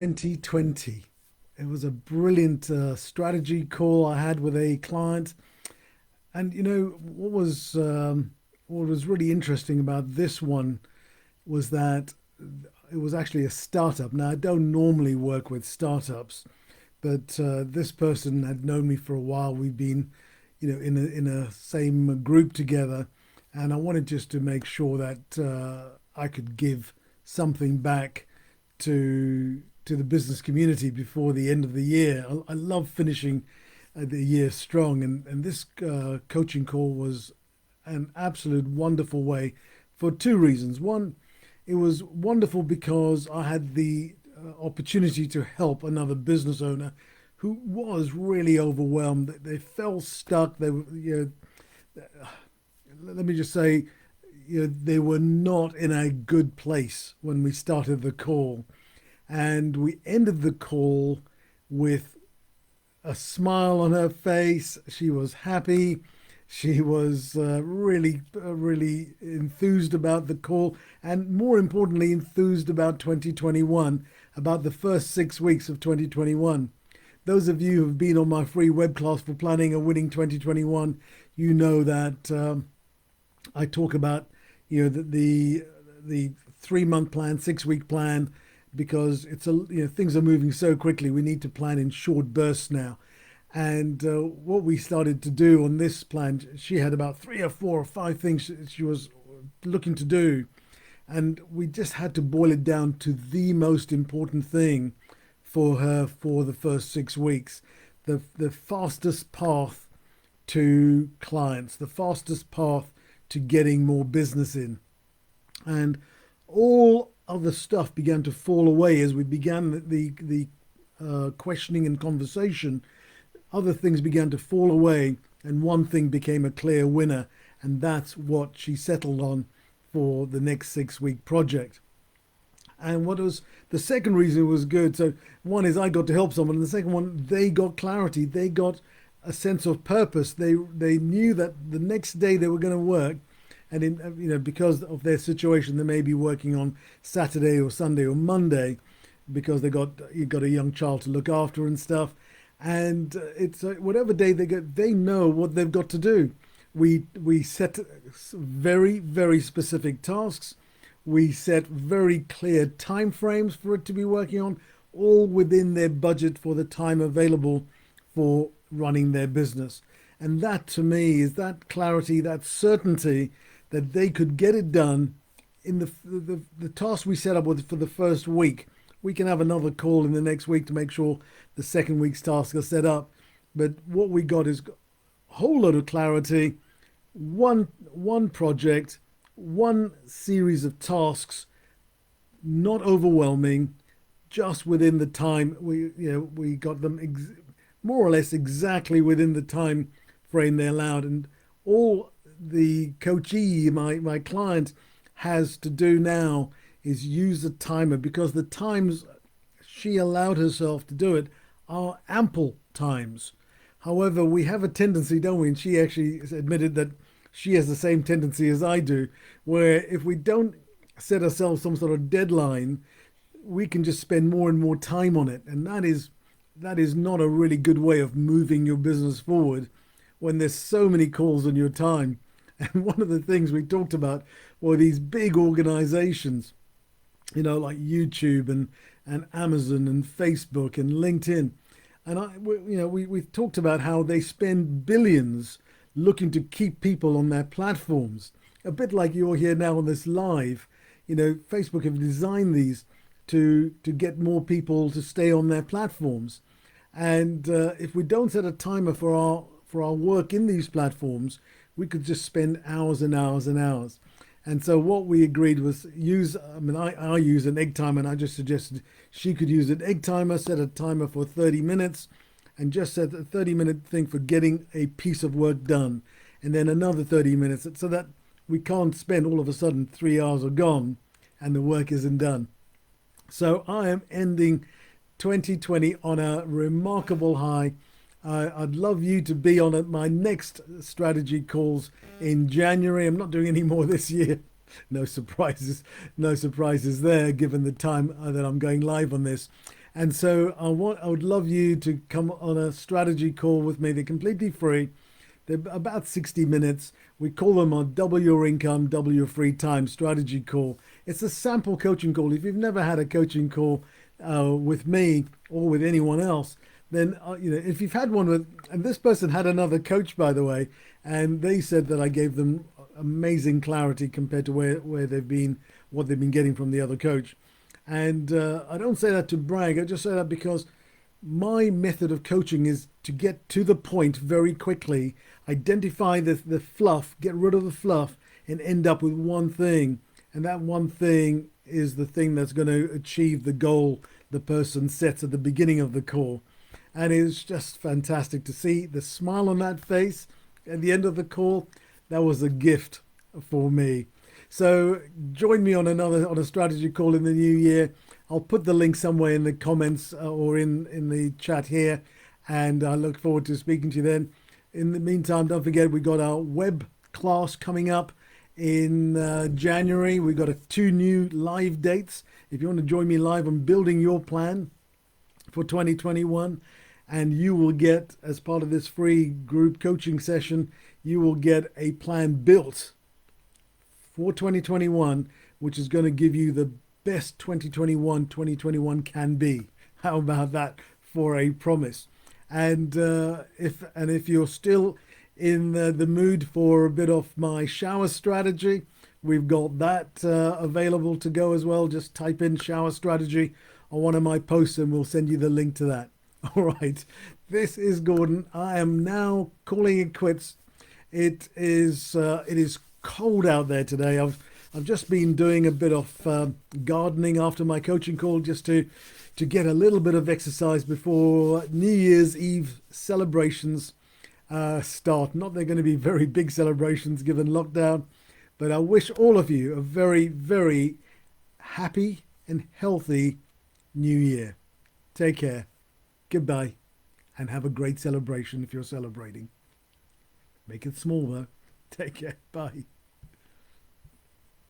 2020. It was a brilliant strategy call I had with a client. And what was really interesting about this one was that it was actually a startup. Now, I don't normally work with startups, but this person had known me for a while. We've been, in a same group together, and I wanted just to make sure that I could give something back to the business community before the end of the year. I love finishing the year strong, and this coaching call was an absolute wonderful way for two reasons. One, it was wonderful because I had the opportunity to help another business owner who was really overwhelmed. They felt stuck. They were, let me just say, they were not in a good place when we started the call. And we ended the call with a smile on her face. She was happy. She was really enthused about the call, and more importantly, enthused about 2021, about the first 6 weeks of 2021. Those of you who've been on my free web class for planning a winning 2021, you know that I talk about the 3 month plan, 6 week plan, because things are moving so quickly. We need to plan in short bursts now. And what we started to do on this plan, she had about three or four or five things she was looking to do, and we just had to boil it down to the most important thing for her for the first 6 weeks. The fastest path to clients, the fastest path to getting more business in. And all other stuff began to fall away as we began the questioning and conversation. Other things began to fall away, and one thing became a clear winner, and that's what she settled on for the next 6 week project. And what was the second reason it was good? So one is I got to help someone, and the second one, they got clarity. They got a sense of purpose. They knew that the next day they were going to work, and because of their situation, they may be working on Saturday or Sunday or Monday because you got a young child to look after and stuff. And it's whatever day they get, they know what they've got to do. We set very specific tasks. We set very clear time frames for it to be working on, all within their budget for the time available for running their business. And that to me is that clarity, that certainty that they could get it done in the task we set up with for the first week. We can have another call in the next week to make sure the second week's tasks are set up. But what we got is a whole lot of clarity, one project, one series of tasks, not overwhelming, just within the time we got them more or less exactly within the time frame they allowed. And all the coachee, my client, has to do now is use the timer, because the times she allowed herself to do it are ample times. However, we have a tendency, don't we? And she actually admitted that she has the same tendency as I do, where if we don't set ourselves some sort of deadline, we can just spend more and more time on it. And that is not a really good way of moving your business forward when there's so many calls on your time. And one of the things we talked about were these big organizations, like YouTube and Amazon and Facebook and LinkedIn. And we've talked about how they spend billions looking to keep people on their platforms. A bit like you're here now on this live. Facebook have designed these to get more people to stay on their platforms. And if we don't set a timer for our work in these platforms, we could just spend hours and hours and hours. And so what we agreed was I use an egg timer, and I just suggested she could use an egg timer, set a timer for 30 minutes, and just set a 30-minute thing for getting a piece of work done. And then another 30 minutes, so that we can't spend all of a sudden 3 hours are gone and the work isn't done. So I am ending 2020 on a remarkable high. I'd love you to be on my next strategy calls in January. I'm not doing any more this year. No surprises there, given the time that I'm going live on this. And so I would love you to come on a strategy call with me. They're completely free. They're about 60 minutes. We call them our double your income, double your free time strategy call. It's a sample coaching call. If you've never had a coaching call with me or with anyone else, then if you've had one with, and this person had another coach, by the way, and they said that I gave them amazing clarity compared to where they've been, what they've been getting from the other coach. And I don't say that to brag. I just say that because my method of coaching is to get to the point very quickly, identify the fluff, get rid of the fluff, and end up with one thing. And that one thing is the thing that's going to achieve the goal the person sets at the beginning of the call. And it's just fantastic to see the smile on that face at the end of the call. That was a gift for me. So join me on a strategy call in the new year. I'll put the link somewhere in the comments or in the chat here, and I look forward to speaking to you then. In the meantime, don't forget we got our web class coming up in January. We got two new live dates. If you want to join me live on building your plan for 2021, and you will get, as part of this free group coaching session, you will get a plan built for 2021, which is going to give you the best 2021 can be. How about that for a promise? And if you're still in the mood for a bit of my shower strategy, we've got that available to go as well. Just type in shower strategy on one of my posts and we'll send you the link to that. All right, this is Gordon. I am now calling it quits. It is cold out there today. I've just been doing a bit of gardening after my coaching call, just to get a little bit of exercise before New Year's Eve celebrations start. Not they're going to be very big celebrations given lockdown, but I wish all of you a very, very happy and healthy New Year. Take care. Goodbye, and have a great celebration if you're celebrating. Make it small though. Take care. Bye.